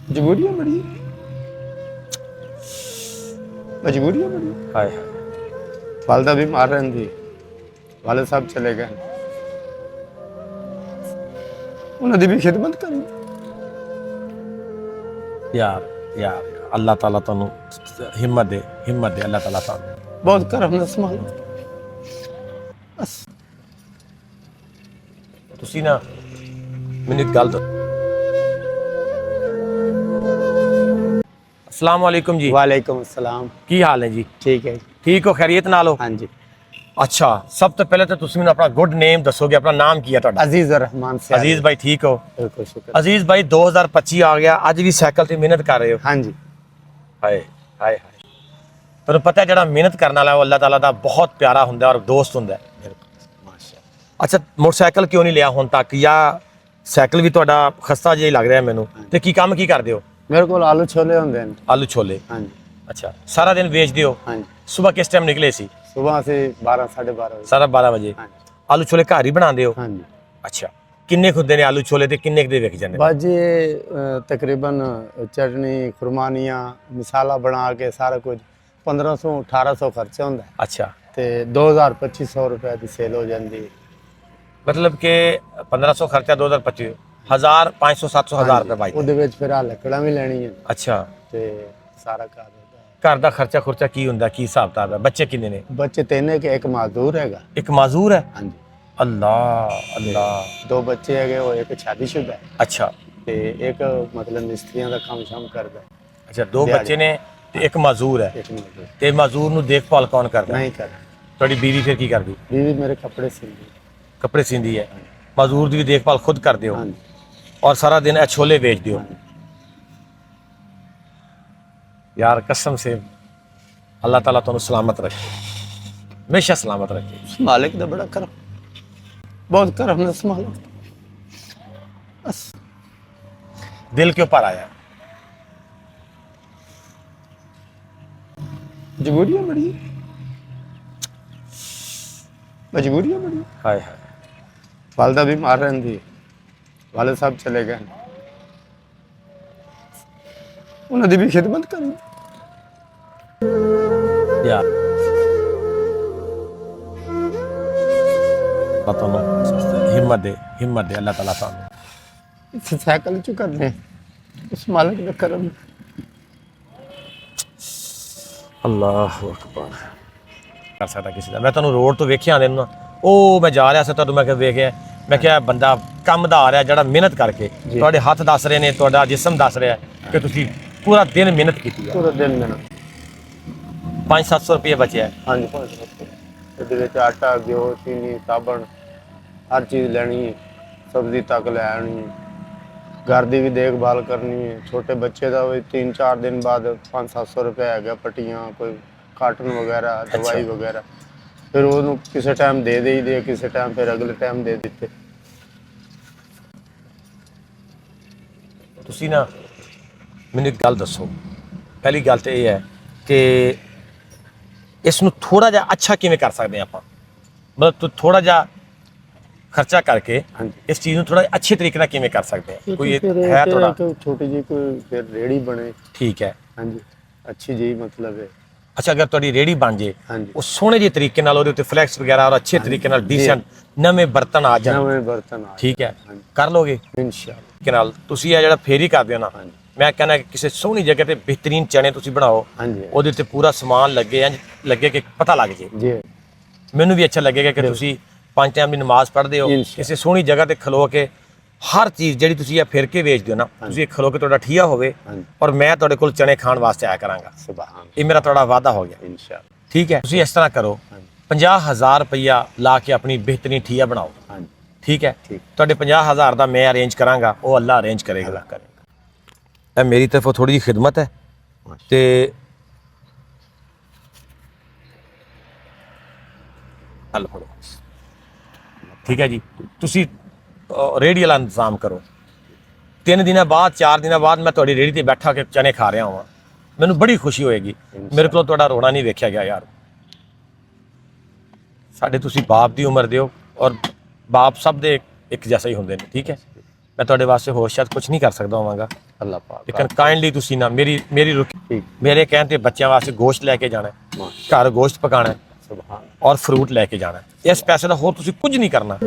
मजबूरियां बड़ी मजबूरियां बड़ी हाय वालदा बीमार रही, वाले साहब चले गए, उन्होंने भी खिदमत करी। यार यार अल्लाह ताला तुहानू हिम्मत दे अल्लाह ताला तुहानू। बहुत करम ने संभाला बस। ਤੁਸੀਂ ਨਾ ਮੈਨੂੰ ਇੱਕ ਗੱਲ ਦੱਸੋ। अस्सलाम वालेकुम जी, वालेकुम अस्सलाम। ਕੀ ਹਾਲ ਹੈ ਜੀ? ठीक है जी। ਠੀਕ ਹੋ, ਖੈਰੀਅਤ ਨਾਲ ਹੋ? हाँ जी। ਅੱਛਾ, ਸਭ ਤੋਂ ਪਹਿਲੇ ਤਾਂ ਤੁਸੀਂ ਮੈਨੂੰ ਆਪਣਾ ਗੁੱਡ ਨੇਮ ਦੱਸੋਗੇ, ਆਪਣਾ ਨਾਮ ਕੀ ਹੈ ਤੁਹਾਡਾ? अजीज रहमान से ਅਜ਼ੀਜ਼ ਭਾਈ, ਠੀਕ ਹੋ? बिल्कुल शुक्र। ਅਜ਼ੀਜ਼ ਭਾਈ 2025 ਆ ਗਿਆ, ਅੱਜ ਵੀ ਸਾਈਕਲ ਤੇ ਮਿਹਨਤ ਕਰ ਰਹੇ ਹੋ? हाँ जी। ਹਾਏ ਹਾਏ ਹਾਏ, ਤੁਹਾਨੂੰ ਪਤਾ ਹੈ ਜਿਹੜਾ ਮਿਹਨਤ ਕਰਨ ਵਾਲਾ ਉਹ ਅੱਲਾਹ ਤਾਲਾ ਦਾ ਬਹੁਤ ਪਿਆਰਾ ਹੁੰਦਾ ਔਰ ਦੋਸਤ ਹੁੰਦਾ ਹੈ। माशा। ਅੱਛਾ, ਮੋਟਰਸਾਈਕਲ ਕਿਉਂ ਨਹੀਂ ਲਿਆ ਹੁਣ ਤੱਕ, ਜਾਂ ਸਾਈਕਲ ਵੀ ਤੁਹਾਡਾ ਖਸਤਾ ਜਿਹਾ ਹੀ ਲੱਗ ਰਿਹਾ ਮੈਨੂੰ, ਤੇ ਕੀ ਕੰਮ ਕੀ ਕਰਦੇ ਹੋ? मेरे को आलू छोले होंगे। ਆਲੂ ਛੋਲੇ। हाँ जी। ਅੱਛਾ, ਸਾਰਾ ਦਿਨ ਵੇਚਦੇ ਹੋ? हाँ जी। ਸਵੇਰ ਕਿਸ ਟਾਈਮ ਨਿਕਲੇ ਸੀ? सुबह से 12 साढ़े 12 बजे। ਸਾਰਾ 12 ਵਜੇ। हाँ जी। ਆਲੂ ਛੋਲੇ ਘਰ ਹੀ ਬਣਾਉਂਦੇ ਹੋ? हाँ जी। ਅੱਛਾ, ਕਿੰਨੇ ਖੁੱਦੇ ਨੇ ਆਲੂ ਛੋਲੇ ਤੇ ਕਿੰਨੇ ਕੁ ਦੇ ਵਿਕ ਜਾਂਦੇ? बस जी तकरीबन चटनी खुरमानियाँ मसाला बना के सारा कुछ 1500 1800 खर्चा होंगे ਅੱਛਾ, ते 2000 2500 रुपए की सेल हो जाती है। ਮਤਲਬ ਕਿ 1500 ਖਰਚਾ, 2025 1000 500 700 1000 ਰੁਪਏ ਬਾਈ। ਉਹਦੇ ਵਿੱਚ ਫਿਰ ਆ ਲੱਕੜਾਂ ਵੀ ਲੈਣੀਆਂ ਅੱਛਾ, ਤੇ ਸਾਰਾ ਘਰ ਦਾ। ਘਰ ਦਾ ਖਰਚਾ ਖੁਰਚਾ ਕੀ ਹੁੰਦਾ, ਕੀ ਹਿਸਾਬ ਕਿਤਾਬ ਹੈ? ਬੱਚੇ ਕਿੰਨੇ ਨੇ? ਬੱਚੇ ਤਿੰਨ ਹੈ ਕਿ ਇੱਕ ਮਜ਼ਦੂਰ ਹੈਗਾ। ਇੱਕ ਮਾਜ਼ੂਰ ਹੈ? ਹਾਂਜੀ। ਅੱਲਾਹ ਅੱਲਾਹ। ਦੋ ਬੱਚੇ ਹੈਗੇ, ਉਹ ਇੱਕ ਸ਼ਾਦੀशुदा ਹੈ ਅੱਛਾ ਤੇ ਇੱਕ ਮਤਲਬ ਮਿਸਤਰੀਆਂ ਦਾ ਕੰਮ ਸ਼ਾਮ ਕਰਦਾ ਹੈ। ਅੱਛਾ, ਦੋ ਬੱਚੇ ਨੇ ਤੇ ਇੱਕ ਮਾਜ਼ੂਰ ਹੈ। ਇੱਕ ਮਜ਼ਦੂਰ ਤੇ ਮਾਜ਼ੂਰ ਨੂੰ ਦੇਖਭਾਲ ਕੌਣ ਕਰਦਾ? ਨਹੀਂ ਕਰਦਾ। ਤੁਹਾਡੀ ਬੀਵੀ ਫਿਰ ਕੀ ਕਰਦੀ? ਬੀਵੀ ਮੇਰੇ ਕੱਪੜੇ ਸਿੰਦੀ। ਕੱਪੜੇ ਸੀਂਦੀ ਹੈ। ਮਾਜ਼ੂਰ ਦੀ ਵੀ ਦੇਖਭਾਲ ਖੁਦ ਕਰਦੇ ਹੋ ਹਾਂਜੀ। ਔਰ ਸਾਰਾ ਦਿਨ ਇਹ ਛੋਲੇ ਵੇਚਦੇ ਹੋ? यार कसम से अल्लाह ताला तुहानू सलामत रखे, हमेशा सलामत रखे। मालिक दा बड़ा करम, बहुत करम ने संभाला बस। दिल के ऊपर आया। मजबूरियां बड़ी मजबूरियां बड़ी। हाय हाय, वालदा बीमार रही, वाले साहब चले गए, उन्होंने भी खिदमत करी। यार तुहानू हिम्मत दे अल्लाह ताला तुहानू। साइकिल चु करने उस मालिक का करम। अल्लाह अकबर। कर सकता किसी का। मैं तुहानू रोड तो वेखिया आंदे ना, ਉਹ ਮੈਂ ਜਾ ਰਿਹਾ ਸੀ ਤੁਹਾਨੂੰ, ਮੈਂ ਕਿਹਾ ਵੇਖਿਆ, ਮੈਂ ਕਿਹਾ ਬੰਦਾ ਕੰਮ ਦਾ ਆ ਰਿਹਾ ਜਿਹੜਾ ਮਿਹਨਤ ਕਰਕੇ, ਤੁਹਾਡੇ ਹੱਥ ਦੱਸ ਰਹੇ ਨੇ, ਤੁਹਾਡਾ ਜਿਸਮ ਦੱਸ ਰਿਹਾ ਕਿ ਤੁਸੀਂ ਪੂਰਾ ਦਿਨ ਮਿਹਨਤ ਕੀਤੀ ਹੈ। पूरा दिन मेहनत। 500-700 ਰੁਪਏ ਬਚਿਆ। हाँ जी। 500 रुपये आटा घ्यो चीनी साबन हर चीज़ लैनी, सब्जी तक लैनी, घर की भी देखभाल करनी है। छोटे बच्चे का भी 3-4 दिन बाद 500-700 रुपये है, पट्टियाँ कोई काटन वगैरह दवाई वगैरह, फिर वो किसी टाइम दे दे, किसी टाइम फिर अगले टाइम दे देते। ਤੁਸੀਂ ਨਾ ਮੈਨੂੰ ਇੱਕ ਗੱਲ ਦੱਸੋ। ਪਹਿਲੀ ਗੱਲ ਤਾਂ ਇਹ ਹੈ ਕਿ ਇਸ ਨੂੰ ਥੋੜਾ ਜਿਹਾ ਅੱਛਾ ਕਿਵੇਂ ਕਰ ਸਕਦੇ ਆਪਾਂ, ਮਤਲਬ ਥੋੜਾ ਜਿਹਾ ਖਰਚਾ ਕਰਕੇ ਇਸ ਚੀਜ਼ ਨੂੰ ਥੋੜਾ ਅੱਛੇ ਤਰੀਕੇ ਨਾਲ ਕਿਵੇਂ ਕਰ ਸਕਦੇ ਹਾਂ? ਕੋਈ ਹੈ ਥੋੜਾ छोटी जी कोई फिर रेड़ी बने। ਠੀਕ ਹੈ। हाँ जी, अच्छी जी मतलब है। ਅੱਛਾ, ਅਗਰ ਤੁਹਾਡੀ ਰੇੜੀ ਬਣ ਜੇ, हाँ जी। ਉਹ ਸੋਹਣੇ ਜਿਹੇ ਤਰੀਕੇ ਨਾਲ ਉਹਦੇ ਉੱਤੇ ਫਲੈਕਸ ਵਗੈਰਾ ਔਰ ਅੱਛੇ ਤਰੀਕੇ ਨਾਲ ਡੀਸੈਂਟ ਨਵੇਂ ਬਰਤਨ ਆ ਜਾਣ, नवे बर्तन आ ਠੀਕ ਹੈ, ਕਰ ਲੋਗੇ इंशाल्लाह। ਕਿ ਨਾਲ ਤੁਸੀਂ ਇਹ ਜਿਹੜਾ ਫੇਰੀ ਕਰਦੇ ਹੋ ਨਾ, हाँ जी। ਮੈਂ ਕਹਿੰਦਾ ਕਿ ਕਿਸੇ ਸੋਹਣੀ ਜਗ੍ਹਾ ਤੇ ਬਿਹਤਰੀਨ ਚਣੇ ਤੁਸੀਂ ਬਣਾਓ, हाँ जी। ਉਹਦੇ ਉੱਤੇ ਪੂਰਾ ਸਮਾਨ ਲੱਗੇ, ਇੰਝ ਲੱਗੇ ਕਿ ਪਤਾ ਲੱਗ ਜੇ। जी ਮੈਨੂੰ ਵੀ ਅੱਛਾ ਲੱਗੇਗਾ ਕਿ ਤੁਸੀਂ 5 ਟਾਈਮ ਦੀ ਨਮਾਜ਼ ਪੜ੍ਹਦੇ ਹੋ, इंशाल्लाह। ਕਿਸੇ ਸੋਹਣੀ ਜਗ੍ਹਾ ਤੇ ਖਲੋ ਕੇ ਹਰ ਚੀਜ਼ ਜਿਹੜੀ ਤੁਸੀਂ ਇਹ ਫਿਰ ਕੇ ਵੇਚਦੇ ਹੋ ਨਾ, ਤੁਸੀਂ ਖਲੋ ਕੇ ਤੁਹਾਡਾ ਠੀਆ ਹੋਵੇ ਹਾਂਜੀ। ਔਰ ਮੈਂ ਤੁਹਾਡੇ ਕੋਲ ਚਣੇ ਖਾਣ ਵਾਸਤੇ ਆਇਆ ਕਰਾਂਗਾ। सुभान ਇਹ ਮੇਰਾ ਤੁਹਾਡਾ ਵਾਅਦਾ ਹੋ ਗਿਆ, इंशाल्लाह। ਠੀਕ ਹੈ? ਤੁਸੀਂ ਇਸ ਤਰ੍ਹਾਂ ਕਰੋ, ਹਾਂਜੀ। 50,000 ਰੁਪਈਆ ਲਾ ਕੇ ਆਪਣੀ ਬਿਹਤਰੀਨ ਠੀਆ ਬਣਾਓ, हाँ जी। ਠੀਕ ਹੈ? ਠੀਕ। ਤੁਹਾਡੇ 50,000 ਦਾ ਮੈਂ ਅਰੇਂਜ ਕਰਾਂਗਾ, ਉਹ ਅੱਲਾ ਅਰੇਂਜ ਕਰੇਗਾ। ਇਹ ਮੇਰੀ ਤਰਫੋਂ ਥੋੜੀ ਜਿਹੀ ਖਿਦਮਤ ਹੈ ਤੇ ਹਲ ਫੜੋ, ਠੀਕ ਹੈ ਜੀ? ਤੁਸੀਂ ਰੇਹੜੀ ਵਾਲਾ ਇੰਤਜ਼ਾਮ ਕਰੋ। 3 ਦਿਨਾਂ ਬਾਅਦ 4 ਦਿਨਾਂ ਬਾਅਦ ਮੈਂ ਤੁਹਾਡੀ ਰੇਹੜੀ ਤੇ ਬੈਠਾ ਕੇ ਚਨੇ ਖਾ ਰਿਹਾ ਹਾਂ, ਮੈਨੂੰ ਬੜੀ ਖੁਸ਼ੀ ਹੋਏਗੀ। ਮੇਰੇ ਕੋਲ ਤੁਹਾਡਾ ਰੋਣਾ ਨਹੀਂ ਵੇਖਿਆ ਗਿਆ ਯਾਰ। ਸਾਡੇ ਤੁਸੀਂ ਬਾਪ ਦੀ ਉਮਰ ਦਿਓ ਔਰ ਬਾਪ ਸਭ ਦੇ ਇੱਕ ਜੈਸਾ ਹੀ ਹੁੰਦੇ ਨੇ, ਠੀਕ ਹੈ? ਮੈਂ ਤੁਹਾਡੇ ਵਾਸਤੇ ਹੋਰ ਸ਼ਾਇਦ ਕੁਝ ਨਹੀਂ ਕਰ ਸਕਦਾ ਹੋਵਾਂਗਾ, ਅੱਲਾਹ ਪਾਕ ਲੇਕਿਨ ਕਾਈਂਡਲੀ ਤੁਸੀਂ ਨਾ ਮੇਰੀ ਠੀਕ ਮੇਰੇ ਕਹਿਣ ਤੇ ਬੱਚਿਆਂ ਵਾਸਤੇ ਗੋਸ਼ਤ ਲੈ ਕੇ ਜਾਣਾ ਹੈ, ਘਰ ਗੋਸ਼ਤ ਪਕਾਣਾ ਹੈ ਸੁਭਾਨ ਔਰ ਫਰੂਟ ਲੈ ਕੇ ਜਾਣਾ ਹੈ। ਇਸ ਪੈਸੇ ਦਾ ਹੋਰ ਤੁਸੀਂ ਕੁਝ ਨਹੀਂ ਕਰਨਾ।